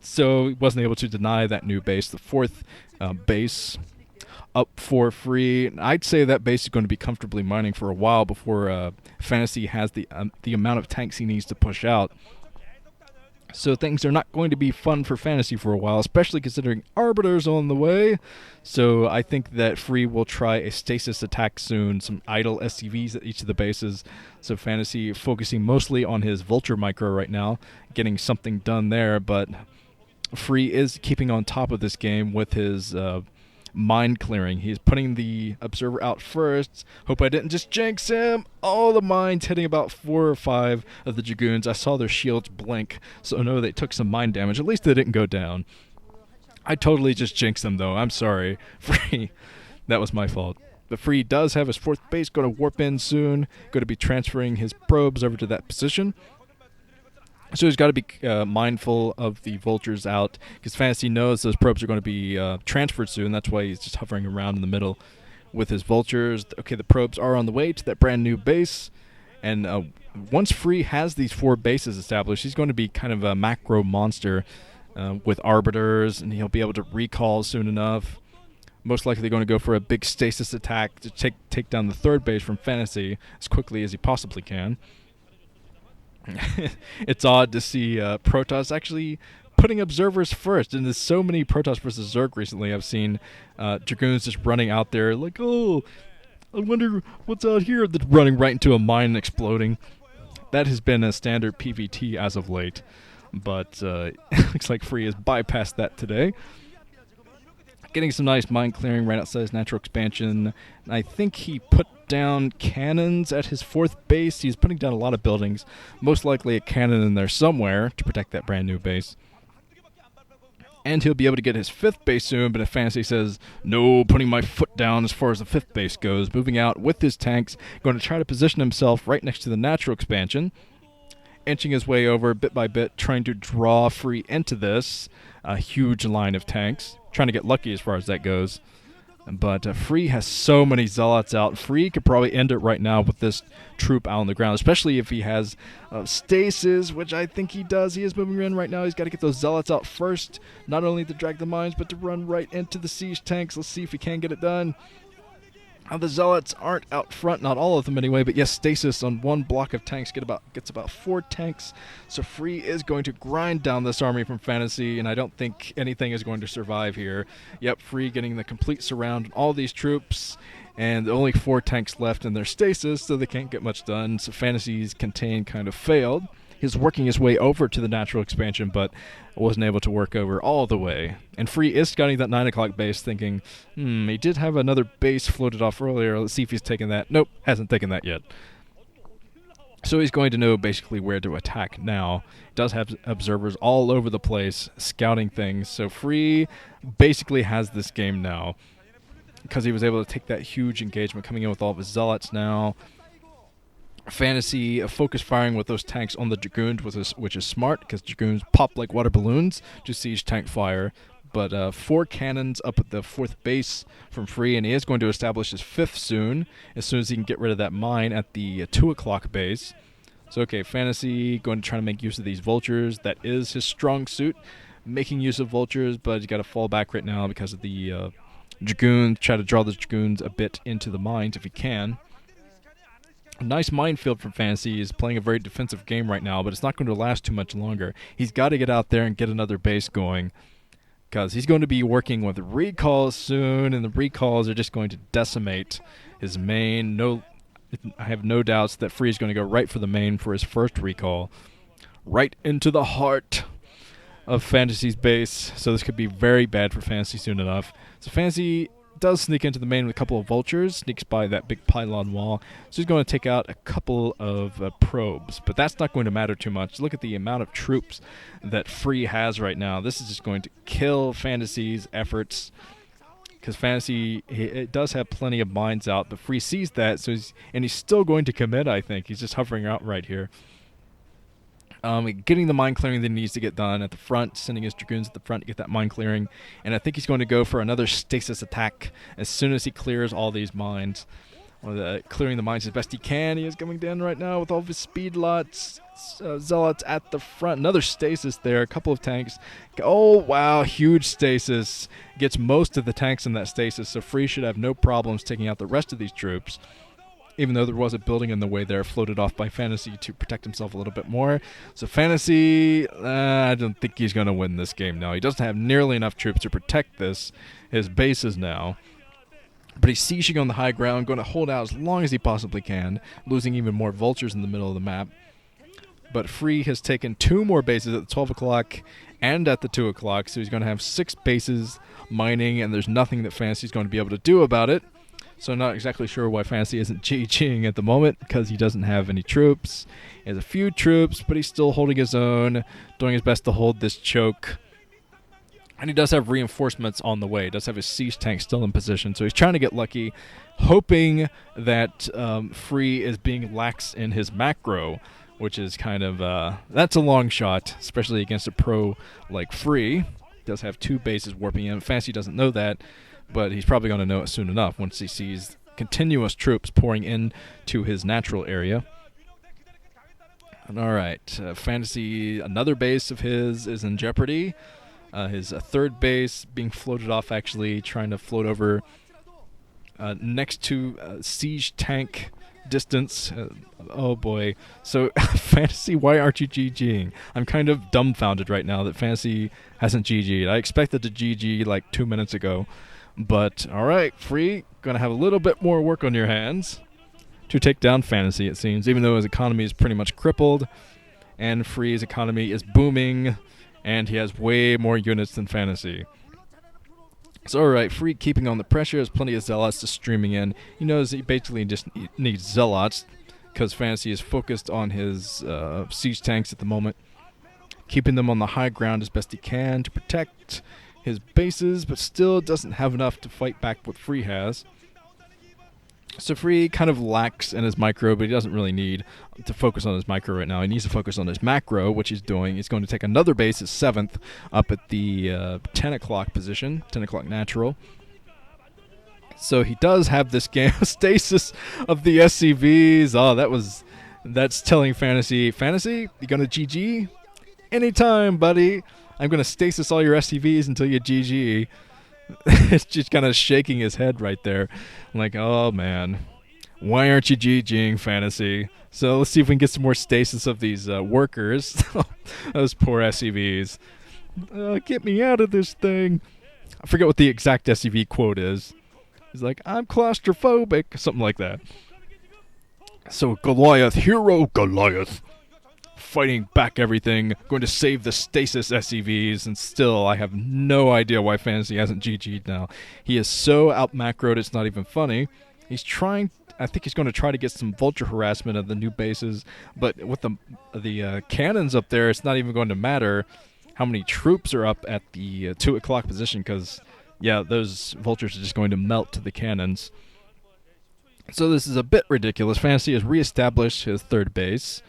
So he wasn't able to deny that new base, the fourth base up for free. I'd say that base is going to be comfortably mining for a while before Fantasy has the amount of tanks he needs to push out. So things are not going to be fun for Fantasy for a while, especially considering Arbiter's on the way. So I think that Free will try a stasis attack soon, some idle SCVs at each of the bases. So Fantasy focusing mostly on his Vulture Micro right now, getting something done there, but Free is keeping on top of this game with his mine clearing. He's putting the observer out first. Hope I didn't just jinx him. All the mines hitting about 4 or 5 of the Dragoons. I saw their shields blink, so I know they took some mine damage. At least they didn't go down. I totally just jinxed them, though. I'm sorry. Free. That was my fault. But Free does have his 4th base. Going to warp in soon. Going to be transferring his probes over to that position. So he's got to be mindful of the vultures out, because Fantasy knows those probes are going to be transferred soon. That's why he's just hovering around in the middle with his vultures. Okay, the probes are on the way to that brand new base, and once Free has these 4 bases established, he's going to be kind of a macro monster with arbiters, and he'll be able to recall soon enough. Most likely going to go for a big stasis attack to take down the 3rd base from Fantasy as quickly as he possibly can. It's odd to see Protoss actually putting observers first, and there's so many Protoss versus Zerg recently. I've seen Dragoons just running out there like, oh, I wonder what's out here, that's running right into a mine and exploding. That has been a standard PvT as of late, but it looks like Free has bypassed that today. Getting some nice mine clearing right outside his natural expansion. I think he put down cannons at his 4th base. He's putting down a lot of buildings. Most likely a cannon in there somewhere to protect that brand new base. And he'll be able to get his 5th base soon, but if Fantasy says, no, putting my foot down as far as the 5th base goes, moving out with his tanks, going to try to position himself right next to the natural expansion, inching his way over bit by bit, trying to draw Free into this huge line of tanks, trying to get lucky as far as that goes. But Free has so many zealots out. Free could probably end it right now with this troop out on the ground, especially if he has stasis, which I think he does. He is moving in right now. He's got to get those zealots out first, not only to drag the mines, but to run right into the siege tanks. Let's see if he can get it done. The zealots aren't out front, not all of them anyway, but yes, stasis on one block of tanks gets about 4 tanks. So Free is going to grind down this army from Fantasy, and I don't think anything is going to survive here. Yep, Free getting the complete surround on all these troops, and only 4 tanks left in their stasis, so they can't get much done. So Fantasy's contain kind of failed. He's working his way over to the natural expansion, but wasn't able to work over all the way. And Free is scouting that 9 o'clock base, thinking, he did have another base floated off earlier. Let's see if he's taken that. Nope, hasn't taken that yet. So he's going to know basically where to attack now. Does have observers all over the place, scouting things. So Free basically has this game now, because he was able to take that huge engagement, coming in with all of his zealots now. Fantasy focus firing with those tanks on the Dragoons, which is smart, because Dragoons pop like water balloons to siege tank fire. But 4 cannons up at the 4th base from Free, and he is going to establish his 5th soon as he can get rid of that mine at the 2 o'clock base. So okay, Fantasy going to try to make use of these vultures. That is his strong suit, making use of vultures, but he's got to fall back right now because of the Dragoons. Try to draw the Dragoons a bit into the mines if he can. A nice minefield from Fantasy. Is playing a very defensive game right now, but it's not going to last too much longer. He's got to get out there and get another base going, because he's going to be working with recalls soon, and the recalls are just going to decimate his main. I have no doubts that Free is going to go right for the main for his first recall, right into the heart of Fantasy's base. So this could be very bad for Fantasy soon enough. So Fantasy does sneak into the main with a couple of vultures, sneaks by that big pylon wall, so he's going to take out a couple of probes, but that's not going to matter too much. Look at the amount of troops that Free has right now. This is just going to kill Fantasy's efforts, because Fantasy, it does have plenty of mines out, but Free sees that, so he's still going to commit, I think. He's just hovering out right here. Getting the mine clearing that he needs to get done at the front, sending his Dragoons at the front to get that mine clearing, and I think he's going to go for another stasis attack as soon as he clears all these mines. clearing the mines as best he can. He is coming down right now with all of his speed lots. Zealots at the front. Another stasis there. A couple of tanks. Oh, wow. Huge stasis. Gets most of the tanks in that stasis, so Free should have no problems taking out the rest of these troops. Even though there was a building in the way there, floated off by Fantasy to protect himself a little bit more. So Fantasy, I don't think he's going to win this game now. He doesn't have nearly enough troops to protect his bases now. But he's sieging on the high ground, going to hold out as long as he possibly can, losing even more vultures in the middle of the map. But Free has taken 2 more bases at the 12 o'clock and at the 2 o'clock, so he's going to have 6 bases mining, and there's nothing that Fantasy's going to be able to do about it. So I'm not exactly sure why Fantasy isn't GGing at the moment, because he doesn't have any troops. He has a few troops, but he's still holding his own, doing his best to hold this choke. And he does have reinforcements on the way. He does have his siege tank still in position, so he's trying to get lucky, hoping that Free is being lax in his macro, which is kind of, that's a long shot, especially against a pro like Free. He does have 2 bases warping in. Fantasy doesn't know that, but he's probably going to know it soon enough once he sees continuous troops pouring into his natural area. And all right, Fantasy, another base of his is in jeopardy. His third base being floated off, actually trying to float over next to siege tank distance. Oh boy. So Fantasy, why aren't you GGing? I'm kind of dumbfounded right now that Fantasy hasn't GG'd. I expected to GG like 2 minutes ago. But alright, Free, gonna have a little bit more work on your hands to take down Fantasy, it seems, even though his economy is pretty much crippled, and Free's economy is booming, and he has way more units than Fantasy. So alright, Free keeping on the pressure, has plenty of Zealots just streaming in. He knows he basically just needs Zealots, because Fantasy is focused on his siege tanks at the moment, keeping them on the high ground as best he can to protect his bases, but still doesn't have enough to fight back what Free has. So Free kind of lacks in his micro, but he doesn't really need to focus on his micro right now. He needs to focus on his macro, which he's doing. He's going to take another base at 7th up at the 10 o'clock position, 10 o'clock natural. So he does have this game stasis of the SCVs. Oh, that's telling Fantasy, you going to GG? Anytime, buddy. I'm going to stasis all your SCVs until you GG. It's just kind of shaking his head right there. I'm like, oh, man. Why aren't you GGing, Fantasy? So let's see if we can get some more stasis of these workers. Those poor SCVs. Get me out of this thing. I forget what the exact SCV quote is. He's like, I'm claustrophobic. Something like that. So Goliath, hero Goliath, fighting back everything, going to save the stasis SCVs, and still I have no idea why Fantasy hasn't GG'd now. He is so out-macroed it's not even funny. He's trying, I think he's going to try to get some vulture harassment of the new bases, but with the cannons up there, it's not even going to matter how many troops are up at the 2 o'clock position, because, yeah, those vultures are just going to melt to the cannons. So this is a bit ridiculous. Fantasy has reestablished his third base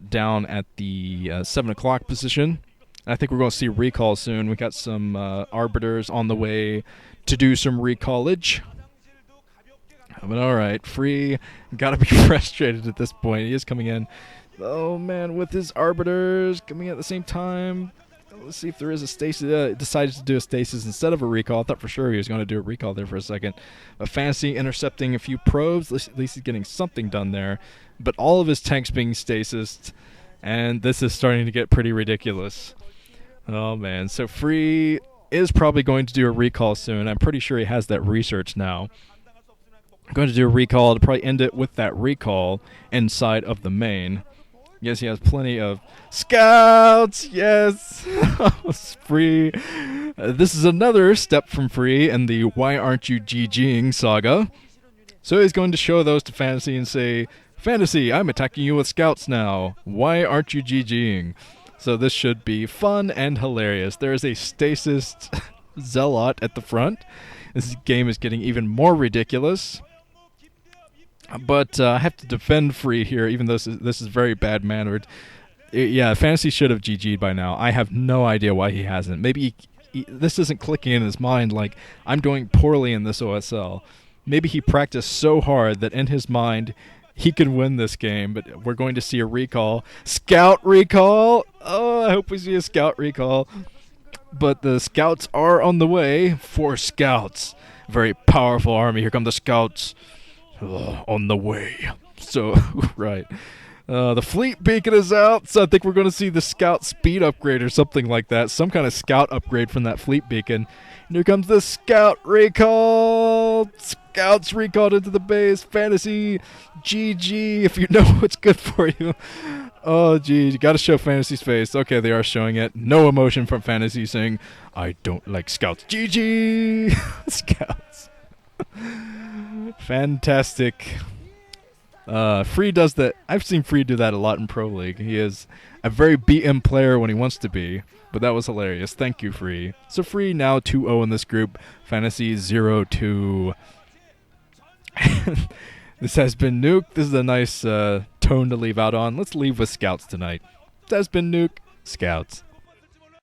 down at the 7 o'clock position. I think we're going to see recall soon. We got some arbiters on the way to do some recallage. But alright, Free, gotta be frustrated at this point. He is coming in, oh man, with his arbiters coming at the same time. Let's see if there is a stasis. Decided to do a stasis instead of a recall. I thought for sure he was going to do a recall there for a second. But Fantasy intercepting a few probes. At least he's getting something done there. But all of his tanks being stasis, and this is starting to get pretty ridiculous. Oh man, so Free is probably going to do a recall soon. I'm pretty sure he has that research now. I'm going to do a recall to probably end it with that recall inside of the main. Yes, he has plenty of scouts. Yes, Free. This is another step from Free in the "Why aren't you GGing" saga. So he's going to show those to Fantasy and say, "Fantasy, I'm attacking you with scouts now. Why aren't you GGing?" So this should be fun and hilarious. There is a stasis zealot at the front. This game is getting even more ridiculous. But I have to defend Free here, even though this is very bad-mannered. Yeah, Fantasy should have GG'd by now. I have no idea why he hasn't. Maybe this isn't clicking in his mind like, I'm doing poorly in this OSL. maybe he practiced so hard that in his mind he could win this game, but we're going to see a recall. Scout recall! Oh, I hope we see a scout recall. But the scouts are on the way. 4 scouts. Very powerful army. Here come the scouts. On the way. So, right. The fleet beacon is out, so I think we're going to see the scout speed upgrade or something like that. Some kind of scout upgrade from that fleet beacon. And here comes the scout recall. Scouts recalled into the base. Fantasy, GG, if you know what's good for you. Oh, geez, you got to show Fantasy's face. Okay, they are showing it. No emotion from Fantasy saying, I don't like scouts. GG! Scouts. Fantastic. Free does that. I've seen Free do that a lot in Pro League. He is a very BM player when he wants to be, but that was hilarious. Thank you, Free. So Free now 2-0 in this group. Fantasy 0-2. This has been Nuke. This is a nice tone to leave out on. Let's leave with Scouts tonight. This has been Nuke. Scouts.